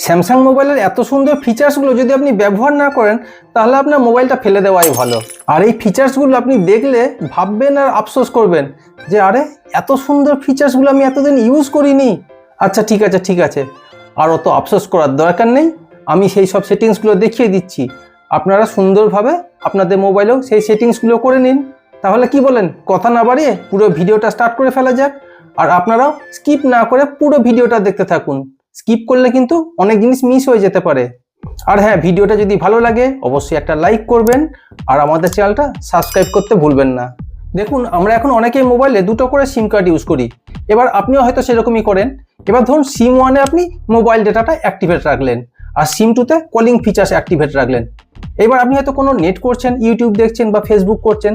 Samsung মোবাইলের এত সুন্দর ফিচার্সগুলো যদি আপনি ব্যবহার না করেন তাহলে আপনার মোবাইলটা ফেলে দেওয়াই ভালো। আর এই ফিচার্সগুলো আপনি দেখলে ভাববেন আর আফসোস করবেন যে আরে এত সুন্দর ফিচার্সগুলো আমি এতদিন ইউজ করিনি। আচ্ছা ঠিক আছে, আর অত আফসোস করার দরকার নেই। আমি সেই সব সেটিংসগুলো দেখিয়ে দিচ্ছি, আপনারা সুন্দরভাবে আপনাদের মোবাইলেও সেই সেটিংসগুলো করে নিন। তাহলে কি বলেন, কথা না বাড়িয়ে পুরো ভিডিওটা স্টার্ট করে ফেলা যাক। আর আপনারাও স্কিপ না করে পুরো ভিডিওটা দেখতে থাকুন, স্কিপ করলে কিন্তু অনেক জিনিস মিস হয়ে যেতে পারে। আর হ্যাঁ, ভিডিওটা যদি ভালো লাগে অবশ্যই একটা লাইক করবেন আর আমাদের চ্যানেলটা সাবস্ক্রাইব করতে ভুলবেন না। দেখুন, আমরা এখন অনেকেই মোবাইলে দুটো করে সিম কার্ড ইউজ করি। এবার আপনিও হয়তো সেরকমই করেন। এবার ধরুন সিম ওয়ানে আপনি মোবাইল ডেটাটা অ্যাক্টিভেট রাখলেন আর সিম টুতে কলিং ফিচার্স অ্যাক্টিভেট রাখলেন। এবার আপনি হয়তো কোনো নেট করছেন, ইউটিউব দেখছেন বা ফেসবুক করছেন,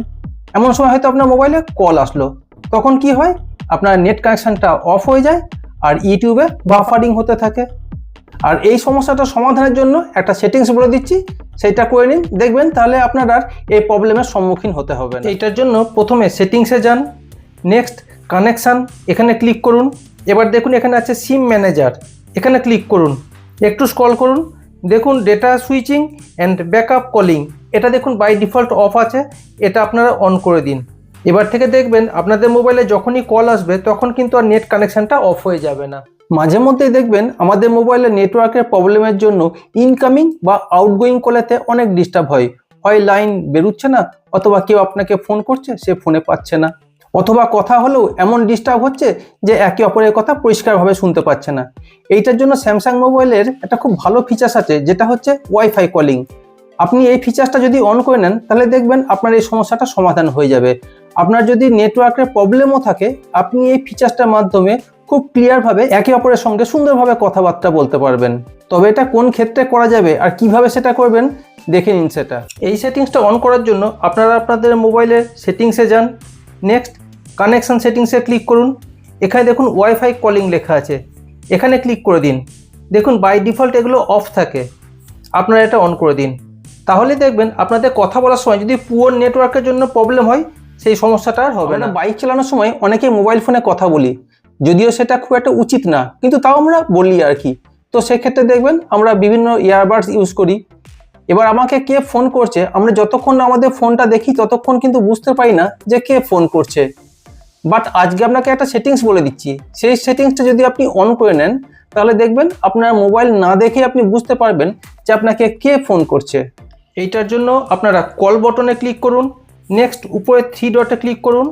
এমন সময় হয়তো আপনার মোবাইলে কল আসলো। তখন কি হয়, আপনার নেট কানেকশনটা অফ হয়ে যায় আর ইউটিউবে বাফারিং হতে থাকে। আর এই সমস্যাটা সমাধানের জন্য একটা সেটিংস বলে দিচ্ছি, সেইটা করে নিন, দেখবেন তাহলে আপনার আর এই প্রবলেমের সম্মুখীন হতে হবে না। এইটার জন্য প্রথমে সেটিংসে যান, নেক্সট কানেকশান, এখানে ক্লিক করুন। এবার দেখুন এখানে আছে সিম ম্যানেজার, এখানে ক্লিক করুন। একটু স্ক্রল করুন, দেখুন data switching and backup calling, এটা দেখুন বাই ডিফল্ট অফ আছে, এটা আপনারা অন করে দিন। এবার থেকে দেখবেন আপনাদের মোবাইলে যখনই কল আসবে তখন কিন্তু আর নেট কানেকশানটা অফ হয়ে যাবে না। মাঝে মধ্যেই দেখবেন আমাদের মোবাইলে নেটওয়ার্কের প্রবলেমের জন্য ইনকামিং বা আউটগোয়িং কলেতে অনেক ডিস্টার্ব হয় লাইন বেরোচ্ছে না, অথবা কেউ আপনাকে ফোন করছে সে ফোনে পাচ্ছে না, অথবা কথা হলেও এমন ডিস্টার্ব হচ্ছে যে একে অপরের কথা পরিষ্কারভাবে শুনতে পাচ্ছে না। এইটার জন্য স্যামসাং মোবাইলের একটা খুব ভালো ফিচার্স আছে, যেটা হচ্ছে ওয়াইফাই কলিং। আপনি এই ফিচার্সটা যদি অন করে নেন তাহলে দেখবেন আপনার এই সমস্যাটা সমাধান হয়ে যাবে। আপনার যদি নেটওয়ার্কের প্রবলেমও থাকে, আপনি এই ফিচার্সটার মাধ্যমে খুব ক্লিয়ারভাবে একে অপরের সঙ্গে সুন্দরভাবে কথাবার্তা বলতে পারবেন। তবে এটা কোন ক্ষেত্রে করা যাবে আর কিভাবে সেটা করবেন দেখে নিন সেটা। এই সেটিংসটা অন করার জন্য আপনারা আপনাদের মোবাইলের সেটিংসে যান, নেক্সট কানেকশন সেটিংসে ক্লিক করুন। এখানে দেখুন ওয়াইফাই কলিং লেখা আছে, এখানে ক্লিক করে দিন। দেখুন বাই ডিফল্ট এগুলো অফ থাকে, আপনারা এটা অন করে দিন। তাহলে দেখবেন আপনাদের কথা বলার সময় যদি পুয়ার নেটওয়ার্কের জন্য প্রবলেম হয় সেই সমস্যাটা আর হবে না। বাইক চালানোর সময় অনেকে মোবাইল ফোনে কথা বলি, যদিও সেটা খুব একটা উচিত না, কিন্তু তাও আমরা বলি আর কি। তো সেক্ষেত্রে দেখবেন আমরা বিভিন্ন ইয়ারবাডস ইউজ করি। এবার আমাকে কে ফোন করছে, আমরা যতক্ষণ না আমাদের ফোনটা দেখি ততক্ষণ কিন্তু বুঝতে পারি না যে কে ফোন করছে। বাট আজকে আপনাকে একটা সেটিংস বলে দিচ্ছি, সেই সেটিংসটা যদি আপনি অন করে নেন তাহলে দেখবেন আপনার মোবাইল না দেখে আপনি বুঝতে পারবেন যে আপনাকে কে ফোন করছে। এইটার জন্য আপনারা কল বটনে ক্লিক করুন, নেক্সট উপরে 3 ডটে ক্লিক করুন,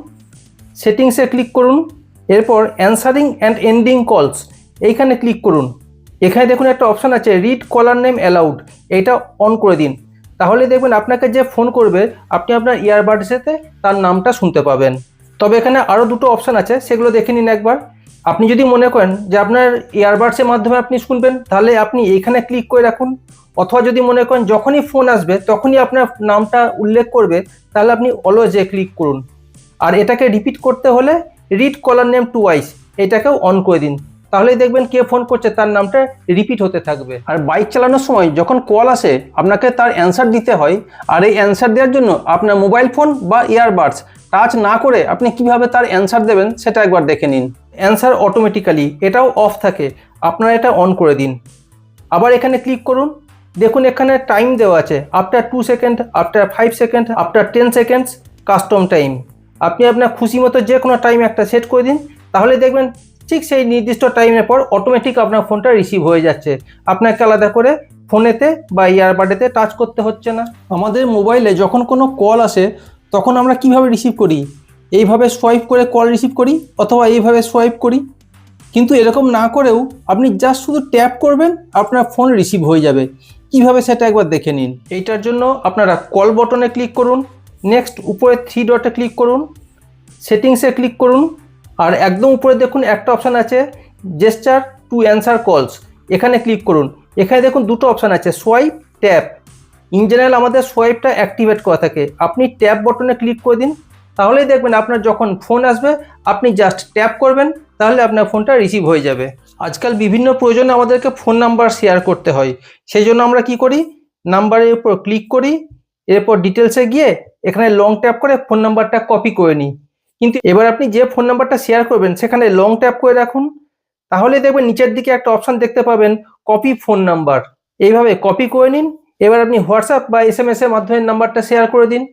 সেটিংসে ক্লিক করুন, এরপর অ্যান্সারিং অ্যান্ড এন্ডিং কলস এইখানে ক্লিক করুন। এখানে দেখুন একটা অপশান আছে রিড কলার নেম অ্যালাউড, এইটা অন করে দিন। তাহলে দেখবেন আপনাকে যে ফোন করবে আপনি আপনার ইয়ারবাডসেতে তার নামটা শুনতে পাবেন। তবে এখানে আরও দুটো অপশান আছে, সেগুলো দেখে নিন একবার। আপনি যদি মনে করেন যে আপনার ইয়ারবাডসের মাধ্যমে আপনি শুনবেন তাহলে আপনি এইখানে ক্লিক করে রাখুন, অথবা যদি মনে করেন যখনই ফোন আসবে তখনই আপনার নামটা উল্লেখ করবে তাহলে আপনি অলওয়েজ ক্লিক করুন। আর এটাকে রিপিট করতে হলে রিড কলার নেম টুয়াইস এটাকেও অন করে দিন, তাহলেই দেখবেন কে ফোন করছে তার নামটা রিপিট হতে থাকবে। আর বাইক চালানোর সময় যখন কল আসে আপনাকে তার অ্যান্সার দিতে হয়, আর এই অ্যান্সার দেওয়ার জন্য আপনার মোবাইল ফোন বা ইয়ারবাডস টাচ না করে আপনি কিভাবে তার অ্যান্সার দেবেন সেটা একবার দেখে নিন। অ্যান্সার অটোমেটিক্যালি এটাও অফ থাকে, আপনারা এটা অন করে দিন। আবার এখানে ক্লিক করুন, দেখুন এখানে টাইম দেওয়া আছে after 2 second, after 5 second, after 10 seconds, custom time. আপনি আপনার খুশি মতো যে কোনো টাইম একটা সেট করে দিন, তাহলে দেখবেন ঠিক সেই নির্দিষ্ট টাইমের পর অটোমেটিক আপনার ফোনটা রিসিভ হয়ে যাচ্ছে, আপনাকে আলাদা করে ফোনেতে বা ইয়ারবাডেতে টাচ করতে হচ্ছে না। আমাদের মোবাইলে যখন কোনো কল আসে তখন আমরা কিভাবে রিসিভ করি, এইভাবে সোয়াইপ করে কল রিসিভ করি অথবা এইভাবে সোয়াইপ করি, কিন্তু এরকম না করেও আপনি জাস্ট শুধু ট্যাপ করবেন আপনার ফোন রিসিভ হয়ে যাবে। কিভাবে সেটা একবার দেখে নিন। এইটার জন্য আপনারা কল বটনে ক্লিক করুন, নেক্সট উপরে 3 ডটে ক্লিক করুন, সেটিংসে ক্লিক করুন, আর একদম উপরে দেখুন একটা অপশান আছে জেস্চার টু অ্যান্সার কলস, এখানে ক্লিক করুন। এখানে দেখুন দুটো অপশান আছে সোয়াইপ, ট্যাপ। ইন জেনারেল আমাদের সোয়াইপটা অ্যাক্টিভেট করা থাকে, আপনি ট্যাপ বটনে ক্লিক করে দিন, তাহলেই দেখবেন আপনার যখন ফোন আসবে আপনি জাস্ট ট্যাপ করবেন, তাহলে আপনার ফোনটা রিসিভ হয়ে যাবে। আজকাল বিভিন্ন প্রয়োজনে আমাদেরকে ফোন নাম্বার শেয়ার করতে হয়, সেই জন্য আমরা কি করি, নাম্বারের উপর ক্লিক করি, এরপর ডিটেলসে গিয়ে এখানে লং ট্যাপ করে ফোন নাম্বারটা কপি করে নিই। কিন্তু এবার আপনি যে ফোন নাম্বারটা শেয়ার করবেন সেখানে লং ট্যাপ করে রাখুন, তাহলে দেখবেন নিচের দিকে একটা অপশন দেখতে পাবেন কপি ফোন নাম্বার। এইভাবে কপি করে নিন। এবার আপনি হোয়াটসঅ্যাপ বা SMS এর মাধ্যমে নাম্বারটা শেয়ার করে দিন।